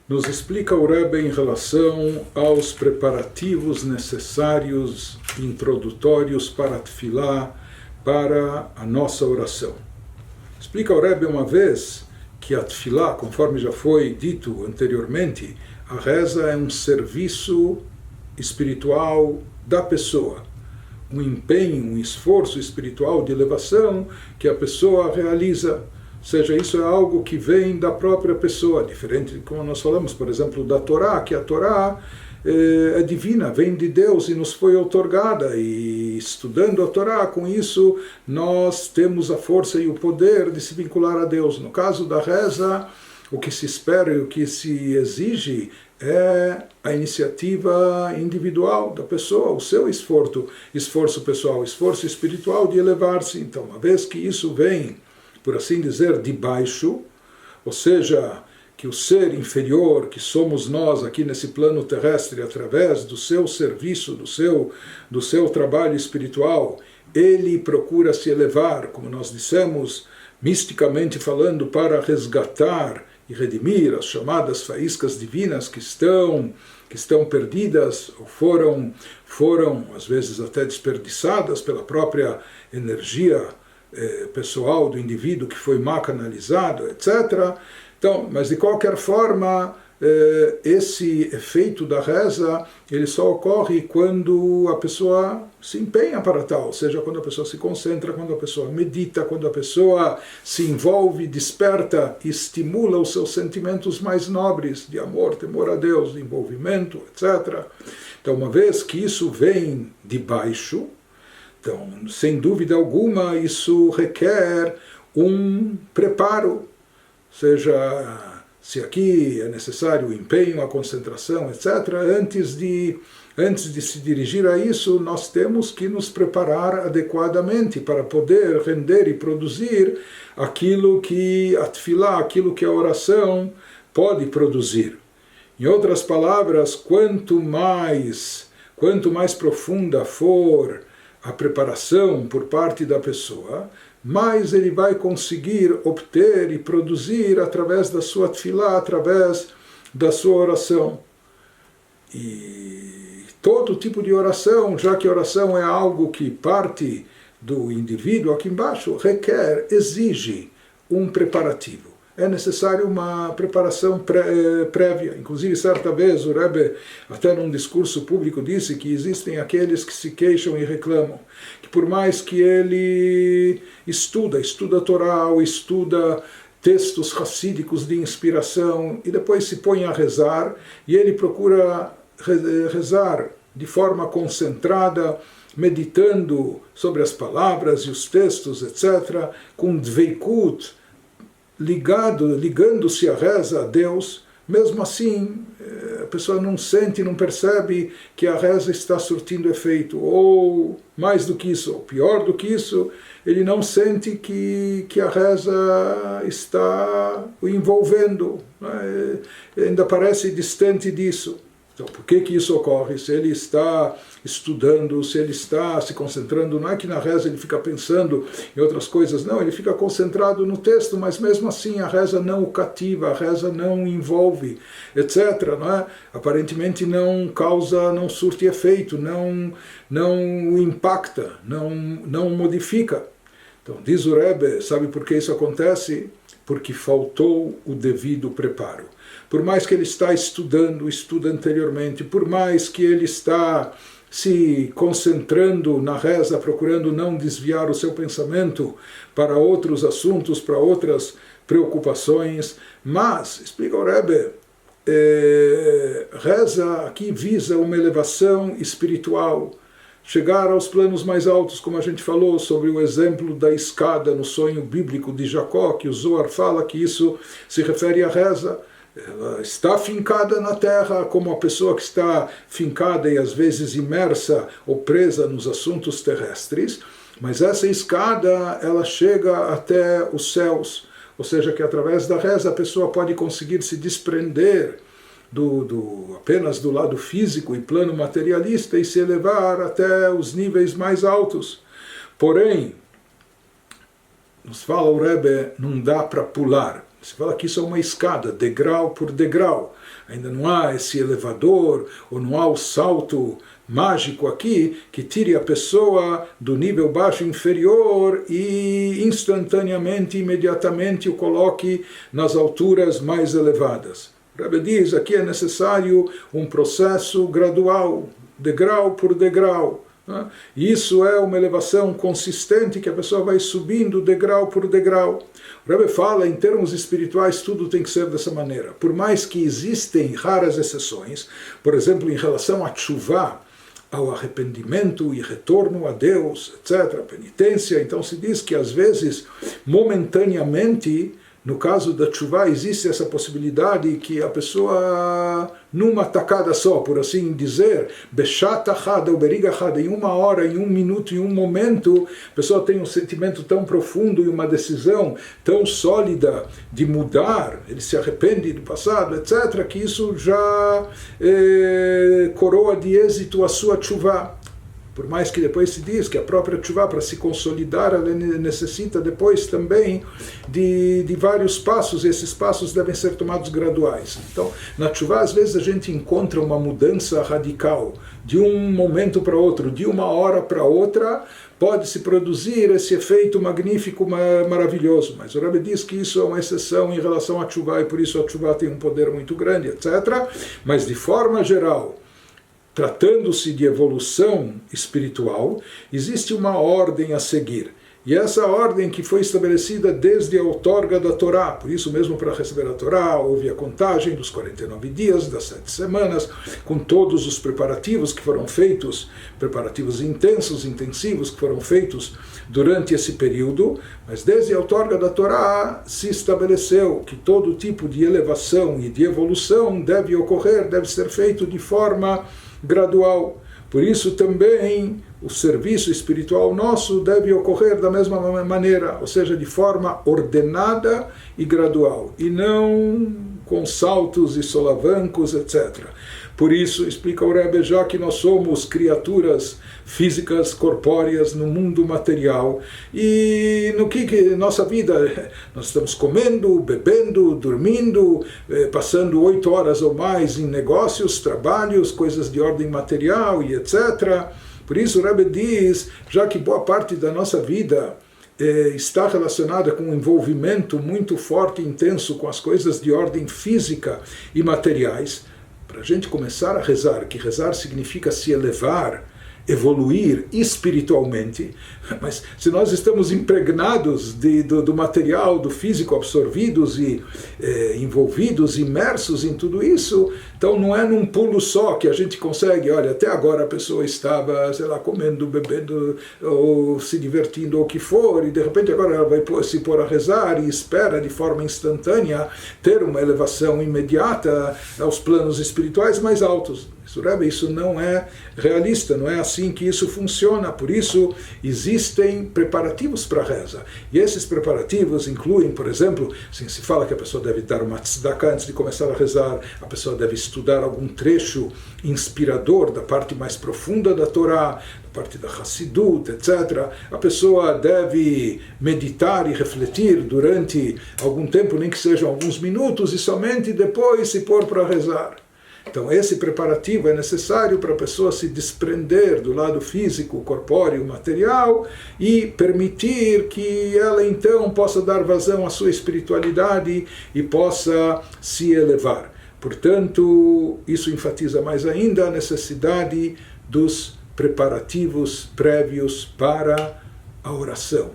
Nos explica o Rebbe em relação aos preparativos necessários, introdutórios para a Tefilá, para a nossa oração. Explica o Rebbe uma vez que a Tefilá, conforme já foi dito anteriormente, a reza é um serviço espiritual da pessoa, um empenho, um esforço espiritual de elevação que a pessoa realiza. Ou seja, isso é algo que vem da própria pessoa, diferente de como nós falamos, por exemplo, da Torá, que a Torá é divina, vem de Deus e nos foi outorgada, e estudando a Torá, com isso nós temos a força e o poder de se vincular a Deus. No caso da reza, o que se espera e o que se exige é a iniciativa individual da pessoa, o seu esforço pessoal, esforço espiritual de elevar-se. Então, uma vez que isso vem, por assim dizer, de baixo, ou seja, que o ser inferior, que somos nós aqui nesse plano terrestre, através do seu serviço, do seu trabalho espiritual, ele procura se elevar, como nós dissemos, misticamente falando, para resgatar e redimir as chamadas faíscas divinas que estão perdidas, ou foram às vezes até desperdiçadas pela própria energia pessoal do indivíduo que foi mal canalizado, etc. Então, mas de qualquer forma, esse efeito da reza, ele só ocorre quando a pessoa se empenha para tal, ou seja, quando a pessoa se concentra, quando a pessoa medita, quando a pessoa se envolve, desperta e estimula os seus sentimentos mais nobres, de amor, temor a Deus, de envolvimento, etc. Então, uma vez que isso vem de baixo, então, sem dúvida alguma, isso requer um preparo. Ou seja, se aqui é necessário o empenho, a concentração, etc., antes de se dirigir a isso, nós temos que nos preparar adequadamente para poder render e produzir aquilo que a tefilá, aquilo que a oração pode produzir. Em outras palavras, quanto mais profunda for a preparação por parte da pessoa, mais ele vai conseguir obter e produzir através da sua tefilá, através da sua oração. E todo tipo de oração, já que a oração é algo que parte do indivíduo aqui embaixo, exige um preparativo. É necessário uma preparação prévia. Inclusive, certa vez, o Rebbe, até num discurso público, disse que existem aqueles que se queixam e reclamam, que por mais que ele estuda a Torá, ou estuda textos racídicos de inspiração, e depois se põe a rezar, e ele procura rezar de forma concentrada, meditando sobre as palavras e os textos, etc., com dveikut, ligando-se a reza a Deus, mesmo assim a pessoa não sente, não percebe que a reza está surtindo efeito, ou mais do que isso, ou pior do que isso, ele não sente que a reza está o envolvendo, né? Ainda parece distante disso. Então, por que isso ocorre? Se ele está estudando, se ele está se concentrando, não é que na reza ele fica pensando em outras coisas, não, ele fica concentrado no texto, mas mesmo assim a reza não o cativa, a reza não o envolve, etc. Não é? Aparentemente não causa, não surte efeito, não o impacta, não o modifica. Então, diz o Rebbe, sabe por que isso acontece? Porque faltou o devido preparo. Por mais que ele está estuda anteriormente, por mais que ele está se concentrando na reza, procurando não desviar o seu pensamento para outros assuntos, para outras preocupações, mas, explica o Rebbe, reza aqui visa uma elevação espiritual, chegar aos planos mais altos, como a gente falou sobre o exemplo da escada no sonho bíblico de Jacó, que o Zohar fala que isso se refere à reza. Ela está fincada na terra como a pessoa que está fincada e às vezes imersa ou presa nos assuntos terrestres, mas essa escada ela chega até os céus, ou seja, que através da reza a pessoa pode conseguir se desprender apenas do lado físico e plano materialista e se elevar até os níveis mais altos. Porém, nos fala o Rebbe, não dá para pular. Se fala que isso é uma escada, degrau por degrau. Ainda não há esse elevador, ou não há o salto mágico aqui que tire a pessoa do nível baixo inferior e instantaneamente, imediatamente o coloque nas alturas mais elevadas. O Rebbe diz, aqui é necessário um processo gradual, degrau por degrau. Isso é uma elevação consistente que a pessoa vai subindo degrau por degrau. O Rebbe fala, em termos espirituais, tudo tem que ser dessa maneira. Por mais que existem raras exceções, por exemplo, em relação a tshuvá, ao arrependimento e retorno a Deus, etc., penitência, então se diz que às vezes, momentaneamente, no caso da tshuvá, existe essa possibilidade que a pessoa, numa tacada só, por assim dizer, beshat achada ou berig achada, em uma hora, em um minuto, em um momento, a pessoa tem um sentimento tão profundo e uma decisão tão sólida de mudar, ele se arrepende do passado, etc., que isso já coroa de êxito a sua tshuvá. Por mais que depois se diz que a própria tshuvá, para se consolidar, ela necessita depois também de vários passos, e esses passos devem ser tomados graduais. Então, na tshuvá, às vezes a gente encontra uma mudança radical, de um momento para outro, de uma hora para outra, pode-se produzir esse efeito magnífico, maravilhoso. Mas o Rebbe diz que isso é uma exceção em relação à tshuvá, e por isso a tshuvá tem um poder muito grande, etc. Mas, de forma geral, tratando-se de evolução espiritual, existe uma ordem a seguir. E essa ordem que foi estabelecida desde a outorga da Torá, por isso mesmo para receber a Torá houve a contagem dos 49 dias, das 7 semanas, com todos os preparativos que foram feitos, preparativos intensos, intensivos, que foram feitos durante esse período, mas desde a outorga da Torá se estabeleceu que todo tipo de elevação e de evolução deve ocorrer, deve ser feito de forma gradual. Por isso também o serviço espiritual nosso deve ocorrer da mesma maneira, ou seja, de forma ordenada e gradual, e não com saltos e solavancos, etc. Por isso, explica o Rebbe, já que nós somos criaturas físicas, corpóreas, no mundo material, e no que nossa vida, nós estamos comendo, bebendo, dormindo, passando 8 horas ou mais em negócios, trabalhos, coisas de ordem material e etc. Por isso o Rebbe diz, já que boa parte da nossa vida está relacionada com um envolvimento muito forte e intenso com as coisas de ordem física e materiais, para a gente começar a rezar, que rezar significa se elevar, evoluir espiritualmente, mas se nós estamos impregnados do material, do físico, absorvidos e envolvidos, imersos em tudo isso, então não é num pulo só que a gente consegue, olha, até agora a pessoa estava, sei lá, comendo, bebendo, ou se divertindo, ou o que for, e de repente agora ela vai se pôr a rezar e espera de forma instantânea ter uma elevação imediata aos planos espirituais mais altos. Isso não é realista, não é assim que isso funciona. Por isso, existem preparativos para a reza. E esses preparativos incluem, por exemplo, assim, se fala que a pessoa deve dar uma tzedakah antes de começar a rezar, a pessoa deve estudar algum trecho inspirador da parte mais profunda da Torá, da parte da Hassidut, etc. A pessoa deve meditar e refletir durante algum tempo, nem que sejam alguns minutos, e somente depois se pôr para rezar. Então esse preparativo é necessário para a pessoa se desprender do lado físico, corpóreo, material e permitir que ela então possa dar vazão à sua espiritualidade e possa se elevar. Portanto, isso enfatiza mais ainda a necessidade dos preparativos prévios para a oração.